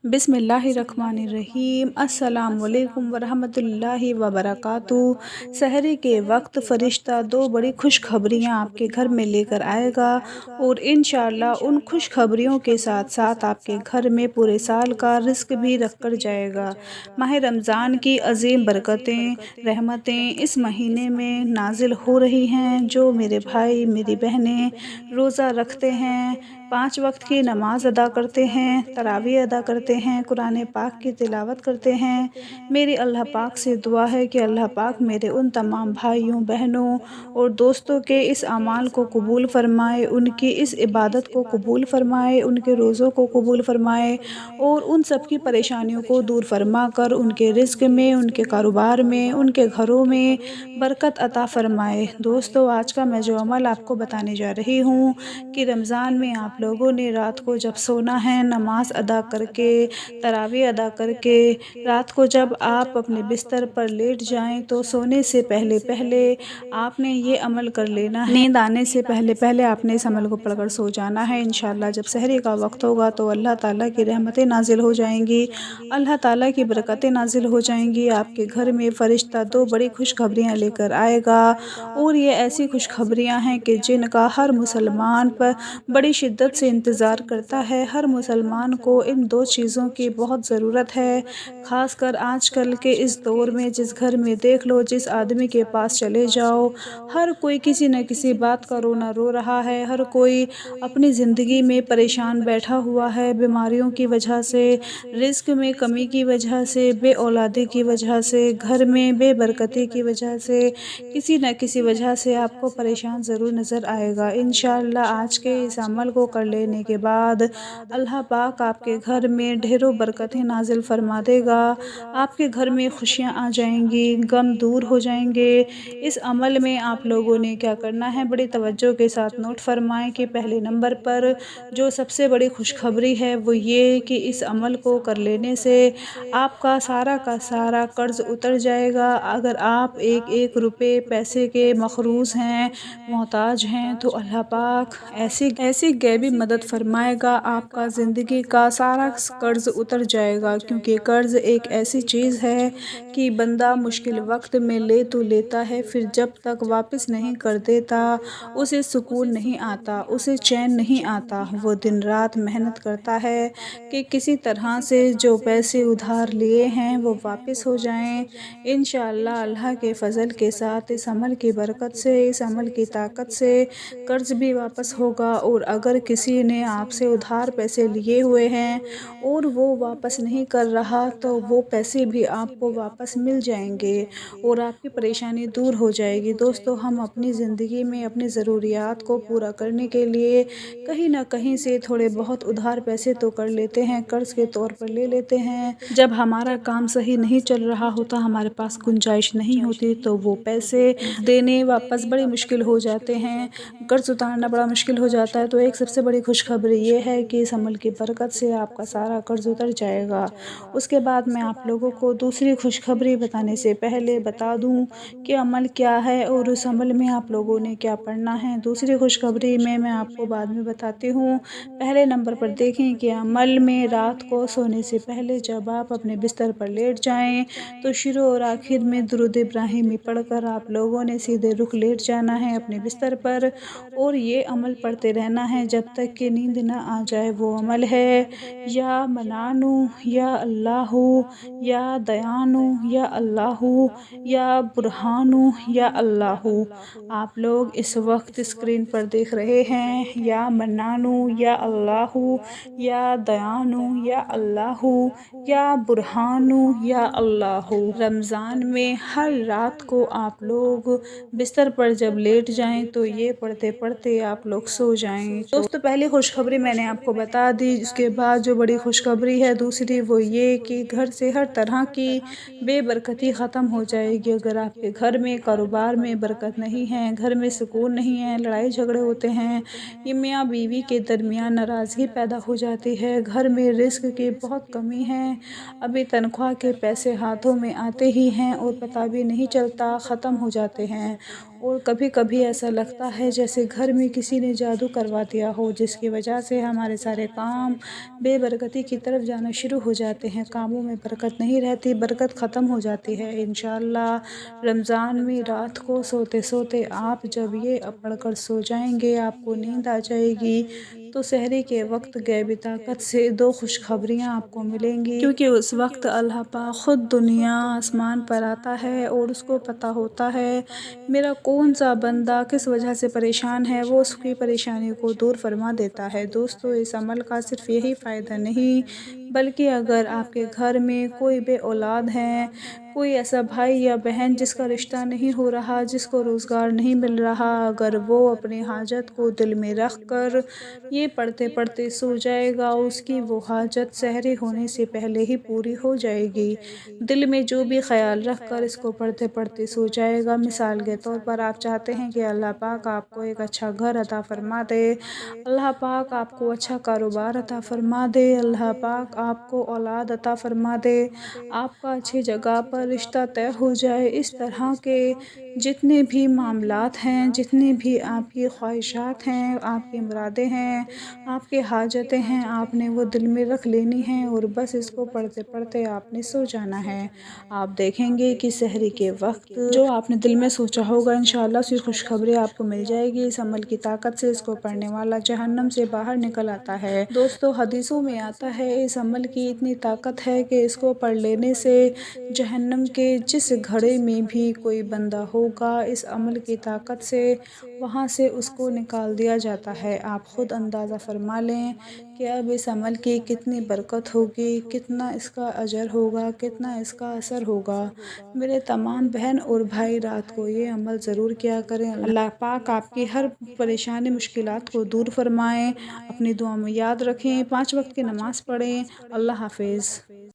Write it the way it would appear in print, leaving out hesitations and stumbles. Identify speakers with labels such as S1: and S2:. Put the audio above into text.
S1: बिस्मिल्लाहिर्रहमानिर्रहीम। अस्सलाम वालेकुम वरहमतुल्लाहि वबरकातुहू। सहरी के वक्त फ़रिश्ता दो बड़ी खुशखबरियाँ आपके घर में लेकर आएगा और इंशाअल्लाह उन खुशखबरियों के साथ साथ आपके घर में पूरे साल का रिज़्क़ भी रख कर जाएगा। माह रमज़ान की अज़ीम बरकतें, रहमतें इस महीने में नाज़िल हो रही हैं। जो मेरे भाई मेरी बहनें रोज़ा रखते हैं, 5 वक्त की नमाज़ अदा करते हैं, तरावीह अदा करते हैं, कुरान पाक की तिलावत करते हैं, मेरी अल्लाह पाक से दुआ है कि अल्लाह पाक मेरे उन तमाम भाइयों बहनों और दोस्तों के इस अमाल को कबूल फ़रमाए, उनकी इस इबादत को कबूल फ़रमाए, उनके रोज़ों को कबूल फ़रमाए और उन सब की परेशानियों को दूर फ़रमा कर उनके रिज़्क़ में, उनके कारोबार में, उनके घरों में बरकत अता फ़रमाए। दोस्तों, आज का मैं जो अमल आपको बताने जा रही हूँ कि रमज़ान में आप लोगों ने रात को जब सोना है, नमाज़ अदा करके, तरावी अदा करके, रात को जब आप अपने बिस्तर पर लेट जाएं तो सोने से पहले पहले आपने ये अमल कर लेना है। नींद आने से पहले पहले आपने इस अमल को पढ़कर सो जाना है। इंशाअल्लाह जब सहरी का वक्त होगा तो अल्लाह ताला की रहमतें नाजिल हो जाएंगी, अल्लाह ताला की बरकतें नाजिल हो जाएंगी। आपके घर में फ़रिश्ता दो बड़ी खुशखबरियाँ लेकर आएगा और ये ऐसी खुशखबरियाँ हैं कि जिनका हर मुसलमान पर बड़ी शिद्दत से इंतज़ार करता है। हर मुसलमान को इन दो चीज़ों की बहुत ज़रूरत है, ख़ासकर आजकल के इस दौर में। जिस घर में देख लो, जिस आदमी के पास चले जाओ, हर कोई किसी न किसी बात का रोना रो रहा है। हर कोई अपनी ज़िंदगी में परेशान बैठा हुआ है, बीमारियों की वजह से, रिज़्क़ में कमी की वजह से, बे औलादी की वजह से, घर में बेबरकती की वजह से, किसी न किसी वजह से आपको परेशान ज़रूर नज़र आएगा। इंशाअल्लाह आज के इस अमल को कर लेने के बाद अल्लाह पाक आपके घर में ढेरों बरकतें नाजिल फरमा देगा। आपके घर में खुशियाँ आ जाएंगी, गम दूर हो जाएंगे। इस अमल में आप लोगों ने क्या करना है, बड़ी तवज्जो के साथ नोट फरमाएं कि पहले नंबर पर जो सबसे बड़ी खुशखबरी है वो ये कि इस अमल को कर लेने से आपका सारा का सारा कर्ज़ उतर जाएगा। अगर आप एक एक रुपये पैसे के मखरूज़ हैं, मोहताज हैं, तो अल्लाह पाक ऐसी ऐसी गैबी मदद फरमाएगा, आपका ज़िंदगी का सारा कर्ज़ उतर जाएगा। क्योंकि कर्ज़ एक ऐसी चीज़ है कि बंदा मुश्किल वक्त में ले तो लेता है, फिर जब तक वापस नहीं कर देता उसे सुकून नहीं आता, उसे चैन नहीं आता। वो दिन रात मेहनत करता है कि किसी तरह से जो पैसे उधार लिए हैं वो वापस हो जाएं। इंशाअल्लाह अल्लाह के फ़ज़ल के साथ इस अमल की बरकत से, इस अमल की ताकत से कर्ज़ भी वापस होगा। और अगर किसी ने आपसे उधार पैसे लिए हुए हैं और वो वापस नहीं कर रहा तो वो पैसे भी आपको वापस मिल जाएंगे और आपकी परेशानी दूर हो जाएगी। दोस्तों, हम अपनी ज़िंदगी में अपनी ज़रूरियात को पूरा करने के लिए कहीं ना कहीं से थोड़े बहुत उधार पैसे तो कर लेते हैं, कर्ज़ के तौर पर ले लेते हैं। जब हमारा काम सही नहीं चल रहा होता, हमारे पास गुंजाइश नहीं होती, तो वो पैसे देने वापस बड़ी मुश्किल हो जाते हैं, कर्ज़ उतारना बड़ा मुश्किल हो जाता है। तो एक सबसे बड़ी खुशखबरी ये है कि इस अमल की बरकत से आपका सारा कर्ज़ उतर जाएगा। उसके बाद मैं आप लोगों को दूसरी खुशखबरी बताने से पहले बता दूं कि अमल क्या है और उस अमल में आप लोगों ने क्या पढ़ना है। दूसरी खुशखबरी में मैं आपको बाद में बताती हूँ। पहले नंबर पर देखें कि अमल में रात को सोने से पहले जब आप अपने बिस्तर पर लेट जाएं तो शुरू और आखिर में दुरूद इब्राहिमी पढ़कर आप लोगों ने सीधे रुख लेट जाना है अपने बिस्तर पर और ये अमल पढ़ते रहना है जब तक कि नींद ना आ जाए। वो अमल है या मनानू या अल्लाहू या दयानू या अल्लाहू या बुरहानू या अल्लाहू। आप लोग इस वक्त स्क्रीन पर देख रहे हैं या मन्नानू या अल्लाहू या दयानू या अल्लाहू या बुरहानू या अल्लाहू। रमज़ान में हर रात को आप लोग बिस्तर पर जब लेट जाएं तो ये पढ़ते पढ़ते आप लोग सो जाएं। दोस्तों, पहली खुशखबरी मैंने आपको बता दी। उसके बाद जो बड़ी खुशखबरी है दूसरी वो ये कि घर से हर तरह की बेबरकती ख़त्म हो जाएगी। अगर आपके घर में कारोबार में बरकत नहीं है, घर में सुकून नहीं है, लड़ाई झगड़े होते हैं, ये मियाँ बीवी के दरमियान नाराज़गी पैदा हो जाती है, घर में रिस्क की बहुत कमी है, अभी तनख्वाह के पैसे हाथों में आते ही हैं और पता भी नहीं चलता, ख़त्म हो जाते हैं। और कभी कभी ऐसा लगता है जैसे घर में किसी ने जादू करवा दिया हो, ہو، جس کی وجہ سے ہمارے سارے کام بے برکتی کی طرف جانا شروع ہو جاتے ہیں، کاموں میں برکت نہیں رہتی، برکت ختم ہو جاتی ہے۔ انشاءاللہ رمضان میں رات کو سوتے سوتے آپ جب یہ پڑھ کر سو جائیں گے، آپ کو نیند آ جائے گی، تو سحری کے وقت غیبی طاقت سے 2 خوشخبریاں آپ کو ملیں گی، کیونکہ اس وقت اللہ پاک خود دنیا آسمان پر آتا ہے اور اس کو پتہ ہوتا ہے میرا کون سا بندہ کس وجہ سے پریشان ہے، وہ اس کی پریشانی کو دور فرما دیتا ہے۔ دوستو، اس عمل کا صرف یہی فائدہ نہیں بلکہ اگر آپ کے گھر میں کوئی بے اولاد ہے، کوئی ایسا بھائی یا بہن جس کا رشتہ نہیں ہو رہا، جس کو روزگار نہیں مل رہا، اگر وہ اپنی حاجت کو دل میں رکھ کر یہ پڑھتے پڑھتے سو جائے گا، اس کی وہ حاجت سحری ہونے سے پہلے ہی پوری ہو جائے گی۔ دل میں جو بھی خیال رکھ کر اس کو پڑھتے پڑھتے سو جائے گا، مثال کے طور پر آپ چاہتے ہیں کہ اللہ پاک آپ کو ایک اچھا گھر عطا فرما دے، اللہ پاک آپ کو اچھا کاروبار عطا فرما دے، اللہ پاک آپ کو اولاد عطا فرما دے، آپ کا اچھی جگہ پر رشتہ طے ہو جائے، اس طرح کے جتنے بھی معاملات ہیں، جتنے بھی آپ کی خواہشات ہیں، آپ کی مرادیں ہیں، آپ کے حاجتیں ہیں، آپ نے وہ دل میں رکھ لینی ہیں اور بس اس کو پڑھتے پڑھتے آپ نے سو جانا ہے۔ آپ دیکھیں گے کہ سحری کے وقت جو آپ نے دل میں سوچا ہوگا انشاءاللہ اس کی خوشخبری آپ کو مل جائے گی۔ اس عمل کی طاقت سے اس کو پڑھنے والا جہنم سے باہر نکل آتا ہے۔ دوستو، حدیثوں میں آتا ہے اس عمل کی اتنی طاقت ہے کہ اس کو پڑھ لینے سے جہنم کے جس گھڑے میں بھی کوئی بندہ ہوگا، اس عمل کی طاقت سے وہاں سے اس کو نکال دیا جاتا ہے۔ آپ خود اندازہ فرما لیں کہ اب اس عمل کی کتنی برکت ہوگی، کتنا اس کا اجر ہوگا، کتنا اس کا اثر ہوگا۔ میرے تمام بہن اور بھائی رات کو یہ عمل ضرور کیا کریں۔ اللہ پاک آپ کی ہر پریشانی مشکلات کو دور فرمائیں۔ اپنی دعا میں یاد رکھیں، 5 وقت کی نماز پڑھیں۔ اللہ حافظ۔